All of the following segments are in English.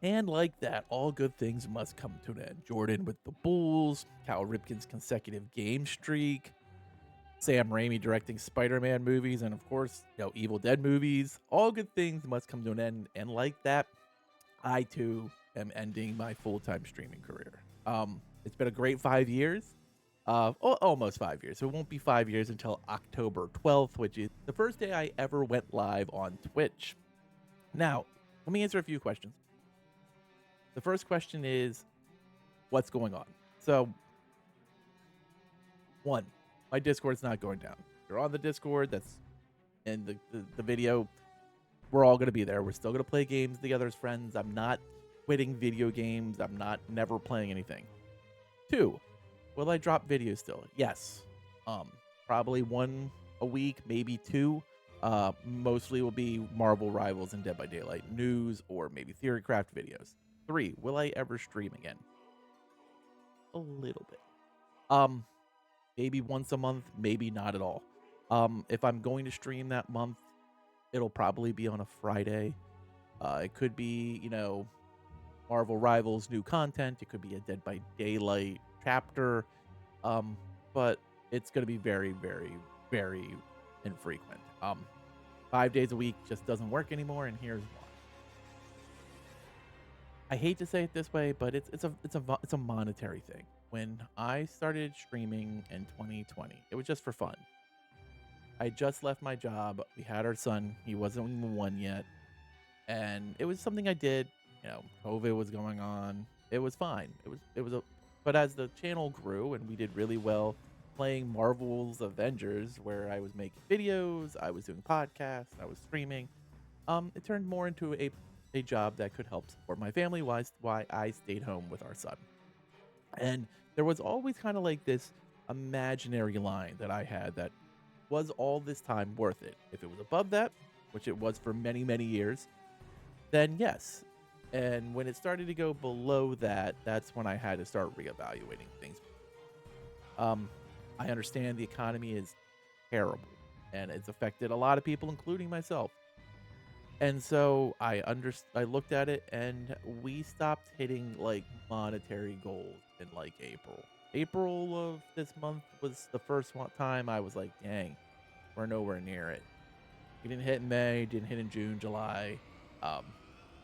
And like that, all good things must come to an end. Jordan with the Bulls, Cal Ripken's consecutive game streak, Sam Raimi directing Spider-Man movies, and of course, Evil Dead movies. All good things must come to an end. And like that, I too am ending my full-time streaming career. It's been a great 5 years. Almost 5 years. It won't be 5 years until October 12th, which is the first day I ever went live on Twitch. Now, let me answer a few questions. The first question is, what's going on? So, one, my Discord's not going down. If you're on the Discord, that's in the video. We're all gonna be there. We're still gonna play games together as friends. I'm not quitting video games. I'm not never playing anything. Two, will I drop videos still? Yes. Probably one a week, maybe two. Mostly will be Marvel Rivals and Dead by Daylight news or maybe Theorycraft videos. Three, will I ever stream again? A little bit. Um, Maybe once a month, maybe not at all. If I'm going to stream that month, it'll probably be on a Friday. It could be, Marvel Rivals new content. It could be a Dead by Daylight chapter. Um, but it's going to be very, very, very infrequent. 5 days a week just doesn't work anymore, and here's why. I hate to say it this way, but it's a monetary thing. When I started streaming in 2020, it was just for fun. I just left my job. We had our son. He wasn't even one yet, and it was something I did. COVID was going on. It was fine. But as the channel grew and we did really well playing Marvel's Avengers, where I was making videos, I was doing podcasts, I was streaming. It turned more into a job that could help support my family. Why I stayed home with our son. And there was always kind of like this imaginary line that I had that was all this time worth it. If it was above that, which it was for many, many years, then yes. And when it started to go below that, that's when I had to start reevaluating things. Um, I understand the economy is terrible and it's affected a lot of people, including myself. And so I looked at it and we stopped hitting like monetary goals in like April. April of this month was the first time I was like, dang, we're nowhere near it. We didn't hit in May, didn't hit in June, July. Um,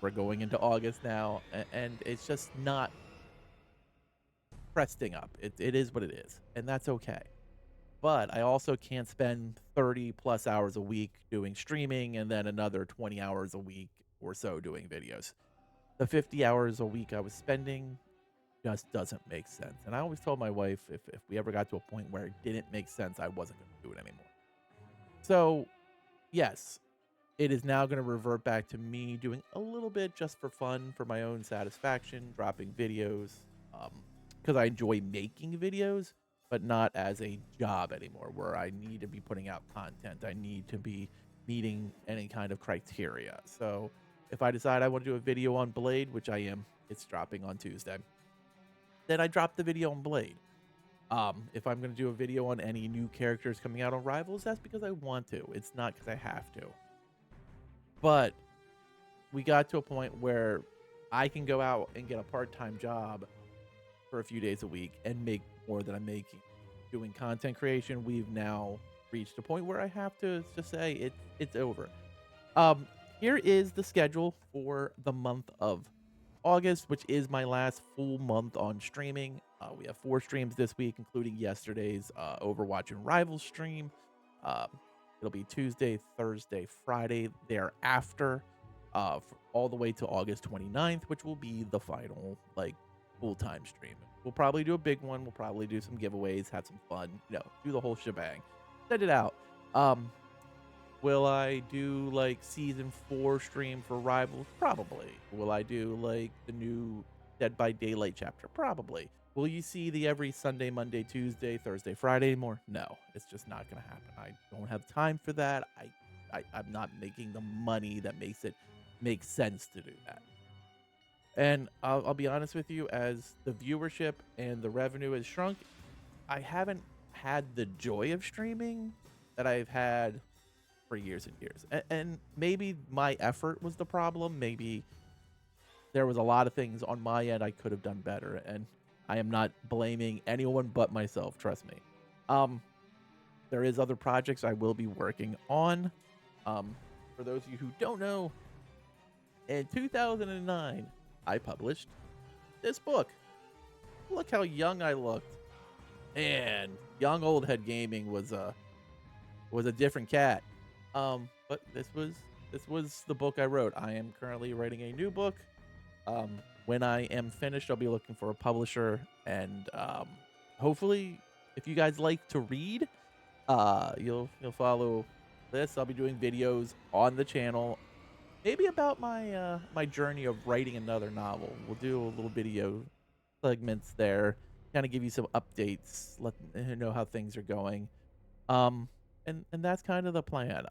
we're going into August now, and it's just not cresting up. It is what it is, and that's okay. But I also can't spend 30 plus hours a week doing streaming and then another 20 hours a week or so doing videos. The 50 hours a week I was spending just doesn't make sense. And I always told my wife if we ever got to a point where it didn't make sense, I wasn't going to do it anymore. So, yes, it is now going to revert back to me doing a little bit just for fun, for my own satisfaction, dropping videos, because I enjoy making videos, but not as a job anymore, where I need to be putting out content. I need to be meeting any kind of criteria. So if I decide I want to do a video on Blade, which I am, it's dropping on Tuesday, then I drop the video on Blade. If I'm going to do a video on any new characters coming out on Rivals, that's because I want to. It's not because I have to. But we got to a point where I can go out and get a part-time job for a few days a week and make more than I'm making doing content creation. We've now reached a point where I have to just say it's over. Um, Here is the schedule for the month of August, which is my last full month on streaming. We have 4 streams this week, including yesterday's Overwatch and Rivals stream. Um, it'll be Tuesday, Thursday, Friday thereafter, all the way to August 29th, which will be the final full-time stream. We'll probably do a big one. We'll probably do some giveaways, have some fun, do the whole shebang. Send it out. Will I do season 4 stream for Rivals? Probably. Will I do the new Dead by Daylight chapter? Probably. Will you see the every Sunday, Monday, Tuesday, Thursday, Friday anymore? No, it's just not gonna happen. I don't have time for that. I'm not making the money that makes it make sense to do that. And I'll be honest with you, as the viewership and the revenue has shrunk, I haven't had the joy of streaming that I've had for years and years. And maybe my effort was the problem. Maybe there was a lot of things on my end I could have done better, and I am not blaming anyone but myself, trust me. Um, there is other projects I will be working on. Um, for those of you who don't know, in 2009, I published this book. Look how young I looked. And young old head gaming was a different cat. But this was the book I wrote. I am currently writing a new book. When I am finished, I'll be looking for a publisher, and hopefully, if you guys like to read, you'll follow this. I'll be doing videos on the channel, maybe about my journey of writing another novel. We'll do a little video segments there, kind of give you some updates, let you know how things are going. Um, and that's kind of the plan.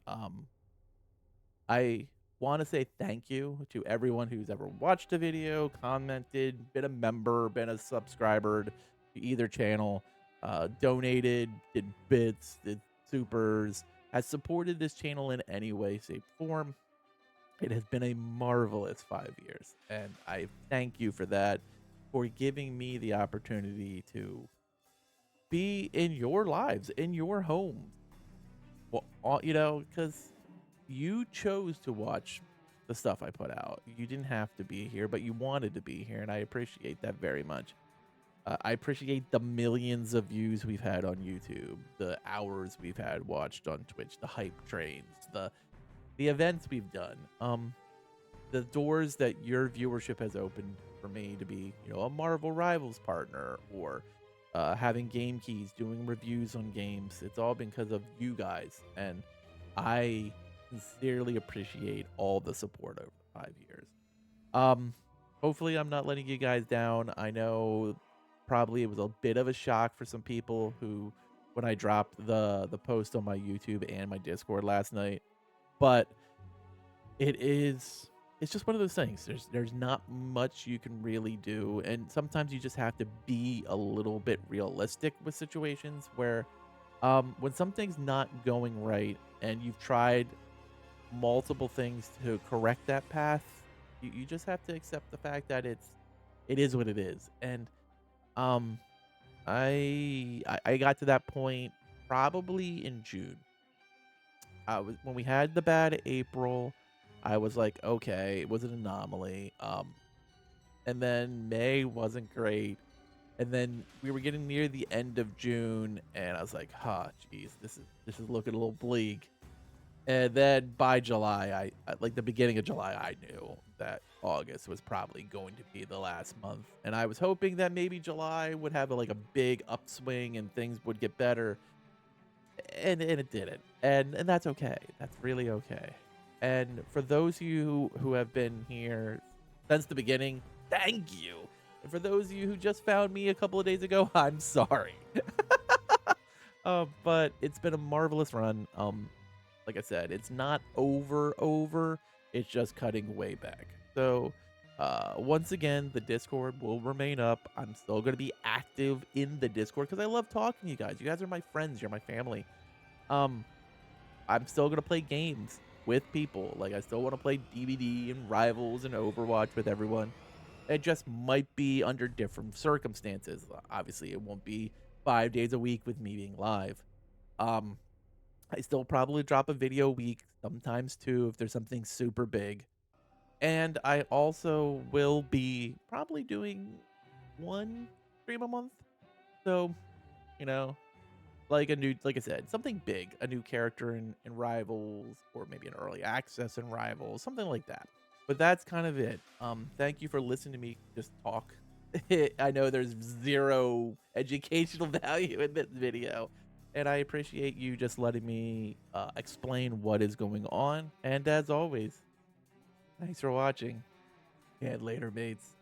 I want to say thank you to everyone who's ever watched a video, commented, been a member, been a subscriber to either channel, donated, did bits, did supers, has supported this channel in any way, shape, form. It has been a marvelous 5 years, and I thank you for that, for giving me the opportunity to be in your lives, in your homes. Well, because you chose to watch the stuff I put out. You didn't have to be here, but you wanted to be here, and I appreciate that very much. I appreciate the millions of views we've had on YouTube, the hours we've had watched on Twitch, the hype trains, the events we've done. The doors that your viewership has opened for me to be, a Marvel Rivals partner, or having game keys, doing reviews on games. It's all because of you guys, and I sincerely appreciate all the support over 5 years. Um, hopefully, I'm not letting you guys down. I know probably it was a bit of a shock for some people who, when I dropped the post on my YouTube and my Discord last night, but it's just one of those things. There's not much you can really do, and sometimes you just have to be a little bit realistic with situations where when something's not going right and you've tried multiple things to correct that path, you just have to accept the fact that it is what it is. And um I got to that point probably in June. I was When we had the bad April, I was like, okay, it was an anomaly. And then May wasn't great. And then we were getting near the end of June, and I was like, "Huh, geez, this is looking a little bleak." And then by July, like the beginning of July, I knew that August was probably going to be the last month, and I was hoping that maybe July would have like a big upswing and things would get better, and it didn't, and that's okay. That's really okay. And for those of you who have been here since the beginning, thank you. And for those of you who just found me a couple of days ago, I'm sorry. But it's been a marvelous run. Like I said, it's not over. It's just cutting way back. So, once again, the Discord will remain up. I'm still going to be active in the Discord because I love talking to you guys. You guys are my friends. You're my family. Um, I'm still going to play games with people. Like, I still want to play DVD and Rivals and Overwatch with everyone. It just might be under different circumstances. Obviously, it won't be 5 days a week with me being live. Um, I still probably drop a video a week, sometimes two if there's something super big. And I also will be probably doing one stream a month. So, you know, like I said, something big, a new character in Rivals, or maybe an early access in Rivals, something like that. But that's kind of it. Thank you for listening to me just talk. I know there's zero educational value in this video, and I appreciate you just letting me explain what is going on. And as always, thanks for watching, and later, mates.